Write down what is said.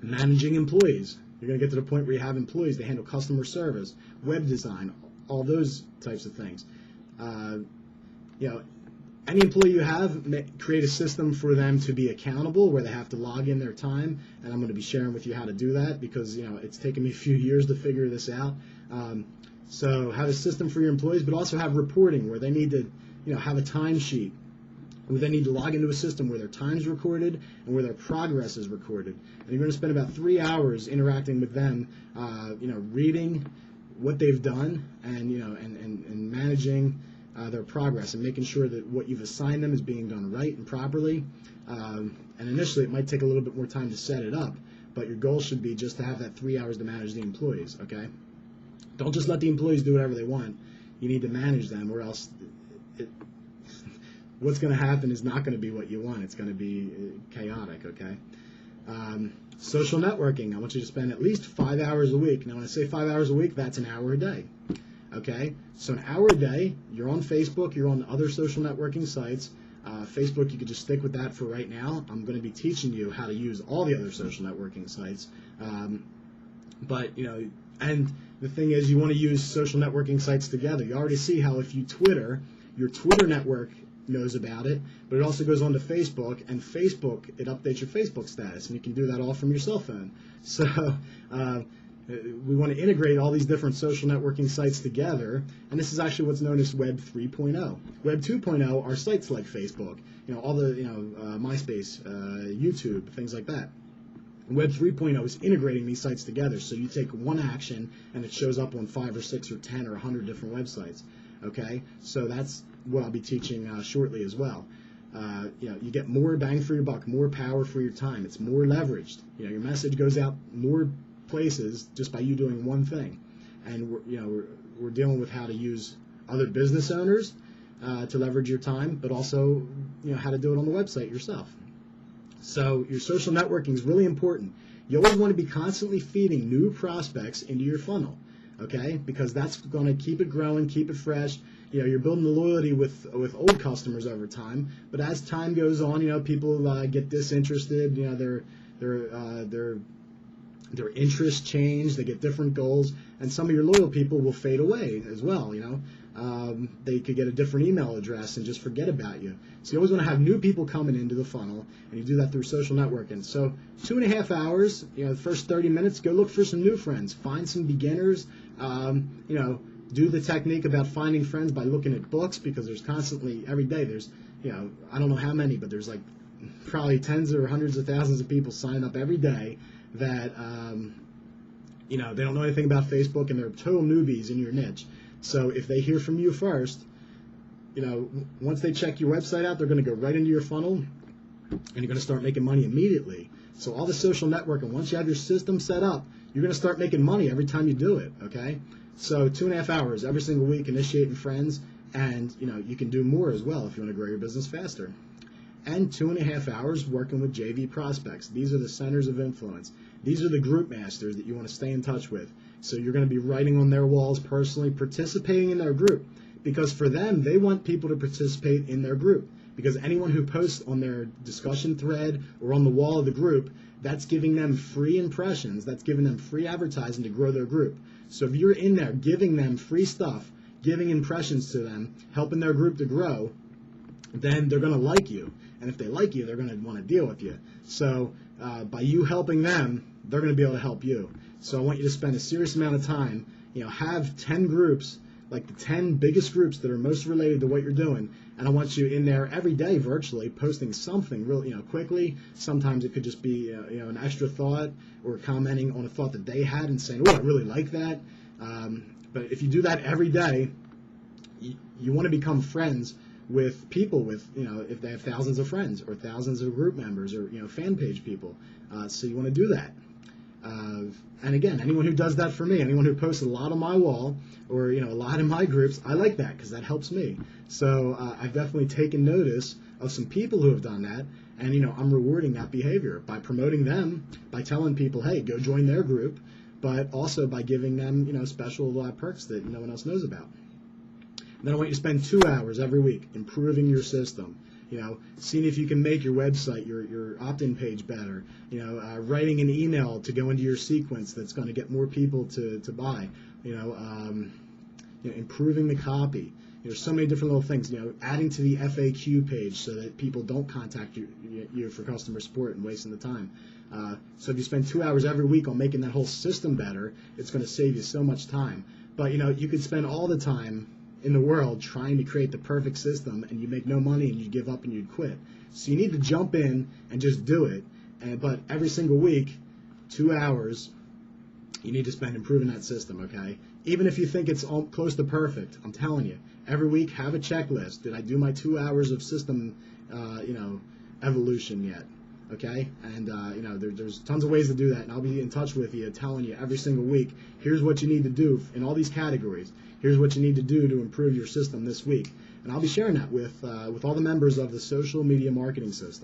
Managing employees. You're going to get to the point where you have employees. They handle customer service, web design, all those types of things. Any employee you have, create a system for them to be accountable where they have to log in their time, and I'm going to be sharing with you how to do that because it's taken me a few years to figure this out. So have a system for your employees, but also have reporting where they need to have a timesheet, where they need to log into a system where their time's recorded and where their progress is recorded. And you're going to spend about 3 hours interacting with them, reading what they've done and managing their progress and making sure that what you've assigned them is being done right and properly. And initially, it might take a little bit more time to set it up, but your goal should be just to have that 3 hours to manage the employees, okay? Don't just let the employees do whatever they want. You need to manage them, or else what's going to happen is not going to be what you want. It's going to be chaotic, okay? Social networking. I want you to spend at least 5 hours a week. Now, when I say 5 hours a week, that's an hour a day. Okay, so an hour a day, you're on Facebook, you're on other social networking sites. Facebook, you could just stick with that for right now. I'm going to be teaching you how to use all the other social networking sites. And the thing is, you want to use social networking sites together. You already see how if you Twitter, your Twitter network knows about it, but it also goes on to Facebook, and Facebook, it updates your Facebook status, and you can do that all from your cell phone. So we want to integrate all these different social networking sites together, and this is actually what's known as Web 3.0. Web 2.0 are sites like Facebook, all the MySpace, YouTube, things like that. Web 3.0 is integrating these sites together, so you take one action and it shows up on 5 or 6 or 10 or 100 different websites. Okay, so that's what I'll be teaching shortly as well. You get more bang for your buck, more power for your time. It's more leveraged. Your message goes out more places just by you doing one thing. And we're dealing with how to use other business owners to leverage your time, but also how to do it on the website yourself. So your social networking is really important. You always want to be constantly feeding new prospects into your funnel, okay? Because that's going to keep it growing, keep it fresh. You're building the loyalty with old customers over time, but as time goes on, people get disinterested. Their interests change, they get different goals, and some of your loyal people will fade away as well. They could get a different email address and just forget about you. So you always want to have new people coming into the funnel, and you do that through social networking. So 2.5 hours, the first 30 minutes, go look for some new friends, find some beginners, do the technique about finding friends by looking at books, because there's constantly, every day, there's, I don't know how many, but there's like probably tens or hundreds of thousands of people sign up every day that they don't know anything about Facebook, and they're total newbies in your niche. So if they hear from you first, once they check your website out, they're going to go right into your funnel, and you're going to start making money immediately. So all the social networking, once you have your system set up, you're going to start making money every time you do it, okay? So 2.5 hours every single week initiating friends, and you can do more as well if you want to grow your business faster. And 2.5 hours working with JV prospects. These are the centers of influence. These are the group masters that you want to stay in touch with. So you're going to be writing on their walls personally, participating in their group. Because for them, they want people to participate in their group. Because anyone who posts on their discussion thread or on the wall of the group, that's giving them free impressions. That's giving them free advertising to grow their group. So if you're in there giving them free stuff, giving impressions to them, helping their group to grow, then they're going to like you. And if they like you, they're going to want to deal with you. So by you helping them, they're going to be able to help you. So I want you to spend a serious amount of time, have 10 groups, like the 10 biggest groups that are most related to what you're doing. And I want you in there every day virtually posting something real, quickly. Sometimes it could just be, an extra thought, or commenting on a thought that they had and saying, oh, I really like that. But if you do that every day, you want to become friends with people with, if they have thousands of friends or thousands of group members or, fan page people. So you want to do that. And again, anyone who does that for me, anyone who posts a lot on my wall or, a lot in my groups, I like that because that helps me. So I've definitely taken notice of some people who have done that, and, I'm rewarding that behavior by promoting them, by telling people, hey, go join their group, but also by giving them, special perks that no one else knows about. Then I want you to spend 2 hours every week improving your system. Seeing if you can make your website, your opt-in page better, writing an email to go into your sequence that's going to get more people to buy, improving the copy. There's so many different little things, adding to the FAQ page so that people don't contact you for customer support and wasting the time. So if you spend 2 hours every week on making that whole system better, it's going to save you so much time. But, you could spend all the time in the world trying to create the perfect system, and you make no money and you give up and you'd quit. So you need to jump in and just do it. But every single week, 2 hours, you need to spend improving that system, okay? Even if you think it's close to perfect, I'm telling you, every week have a checklist. Did I do my 2 hours of system, evolution yet? Okay? And, there's tons of ways to do that, and I'll be in touch with you telling you every single week, here's what you need to do in all these categories. Here's what you need to do to improve your system this week. And I'll be sharing that with all the members of the social media marketing system.